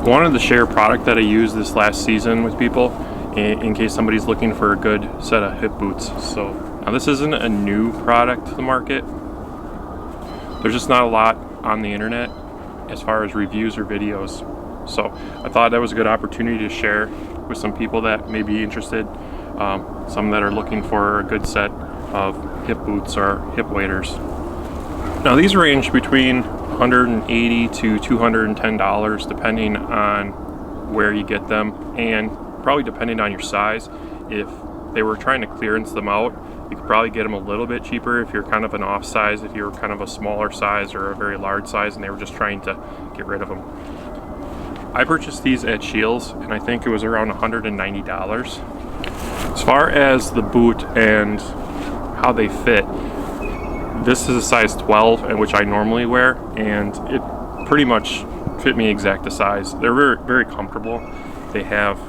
Wanted to share a product that I used this last season with people in case somebody's looking for a good set of hip boots. So now this isn't a new product to the market. There's just not a lot on the internet as far as reviews or videos. So I thought that was a good opportunity to share with some people that may be interested, some that are looking for a good set of hip boots or hip waders. Now these range between $180 to $210 depending on where you get them, and probably depending on your size. If they were trying to clearance them out, you could probably get them a little bit cheaper if you're kind of an off size, if you're kind of a smaller size or a very large size and they were just trying to get rid of them. I purchased these at Scheels and I think it was around $190. As far as the boot and how they fit, this is a size 12, and which I normally wear, and it pretty much fit me exact the size. They're very, very comfortable. They have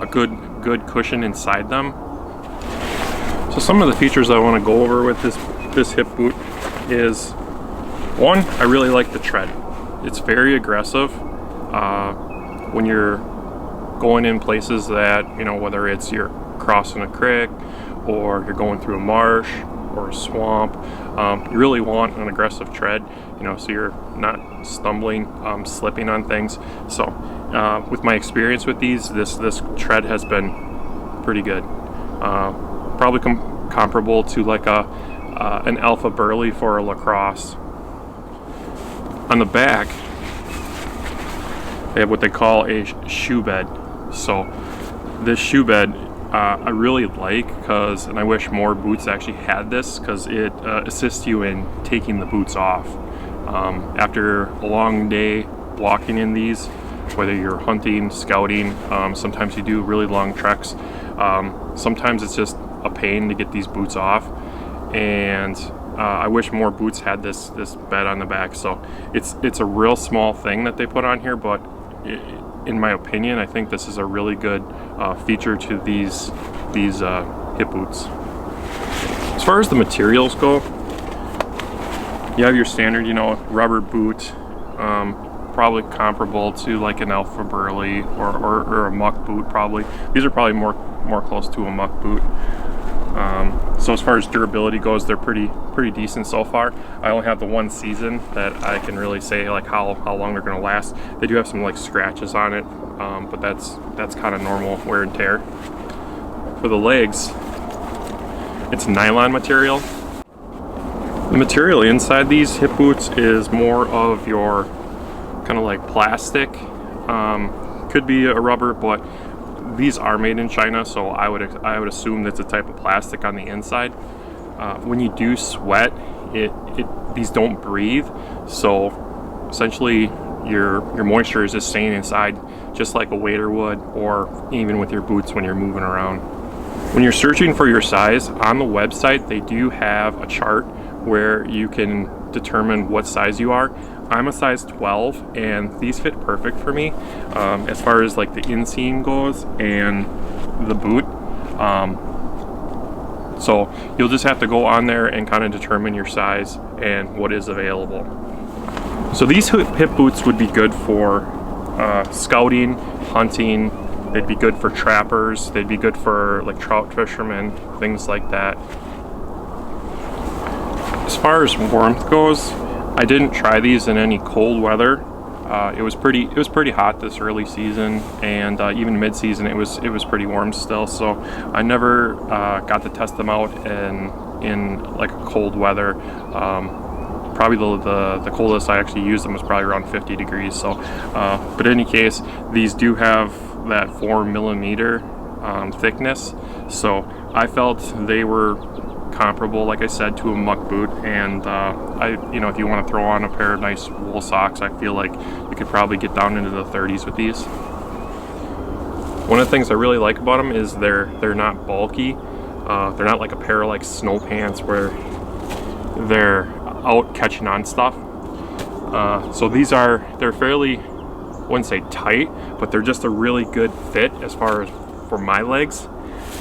a good cushion inside them. So some of the features I want to go over with this hip boot is, one, I really like the tread. It's very aggressive when you're going in places that, you know, whether it's you're crossing a creek or you're going through a marsh or a swamp, you really want an aggressive tread, you know, so you're not stumbling, slipping on things. So with my experience with these, this tread has been pretty good. Probably comparable to like an Alpha Burley for a lacrosse. On the back, they have what they call a shoe bed. So this shoe bed I really like, and I wish more boots actually had this, because it assists you in taking the boots off. After a long day walking in these, whether you're hunting, scouting, sometimes you do really long treks, sometimes it's just a pain to get these boots off, and I wish more boots had this bed on the back. So it's a real small thing that they put on here, but in my opinion, I think this is a really good feature to these hip boots. As far as the materials go, you have your standard, you know, rubber boot, probably comparable to like an Alpha Burley or a muck boot. Probably these are probably more close to a muck boot. So as far as durability goes, they're pretty decent so far. I only have the one season that I can really say like how long they're going to last. They do have some like scratches on it, but that's kind of normal wear and tear. For the legs, it's nylon material. The material inside these hip boots is more of your kind of like plastic. Could be a rubber, but these are made in China, so I would assume that's a type of plastic on the inside. When you do sweat, these don't breathe, so essentially your moisture is just staying inside, just like a wader would, or even with your boots when you're moving around. When you're searching for your size on the website, they do have a chart where you can determine what size you are. I'm a size 12 and these fit perfect for me as far as like the inseam goes and the boot. So you'll just have to go on there and kind of determine your size and what is available. So these hip boots would be good for scouting, hunting. They'd be good for trappers. They'd be good for like trout fishermen, things like that. As far as warmth goes, I didn't try these in any cold weather. It was pretty hot this early season, and even mid-season it was pretty warm still. So I never got to test them out in like a cold weather. Probably the coldest I actually used them was probably around 50 degrees. So, but in any case, these do have that 4mm thickness. So I felt they were comparable, like I said, to a muck boot, and if you want to throw on a pair of nice wool socks, I feel like you could probably get down into the 30s with these. One of the things I really like about them is they're not bulky. They're not like a pair of like snow pants where they're out catching on stuff. So they're fairly, I wouldn't say tight, but they're just a really good fit as far as for my legs.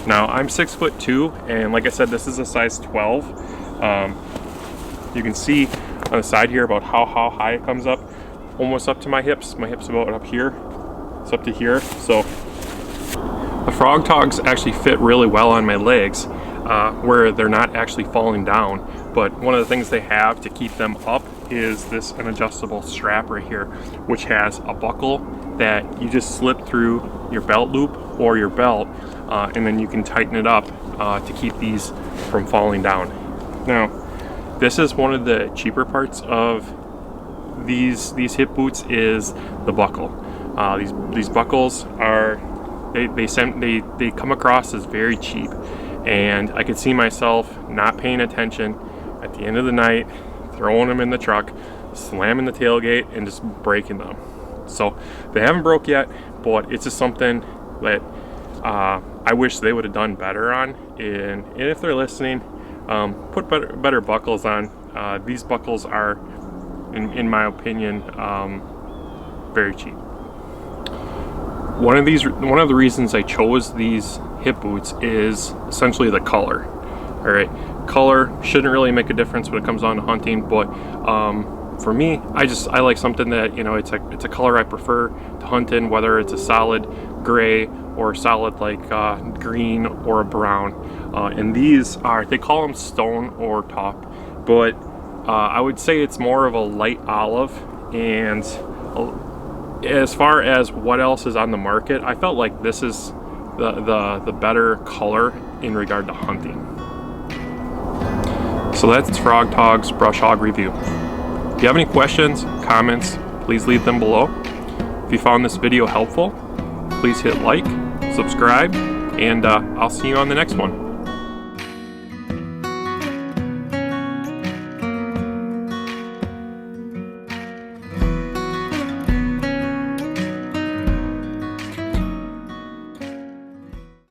Now I'm 6'2", and like I said, this is a size 12. You can see on the side here about how high it comes up. almost up to my hips. My hips about up here. It's up to here. So the Frogg Toggs actually fit really well on my legs, where they're not actually falling down. But one of the things they have to keep them up is an adjustable strap right here, which has a buckle that you just slip through your belt loop or your belt, and then you can tighten it up to keep these from falling down. Now, this is one of the cheaper parts of these hip boots is the buckle. These buckles are they come across as very cheap, and I could see myself not paying attention at the end of the night, throwing them in the truck, slamming the tailgate, and just breaking them. So they haven't broke yet, but it's just something that I wish they would have done better on. And if they're listening, put better buckles on. These buckles are, in my opinion, very cheap. One of the reasons I chose these hip boots is essentially the color. All right, color shouldn't really make a difference when it comes on to hunting, but for me, I like something that, you know, it's a color I prefer to hunt in, whether it's a solid gray or solid like green or a brown. And these they call them stone or top, but I would say it's more of a light olive. And as far as what else is on the market, I felt like this is the better color in regard to hunting. So that's Frogg Toggs Brush Hog review. If you have any questions, comments, please leave them below. If you found this video helpful, please hit like, subscribe, and I'll see you on the next one.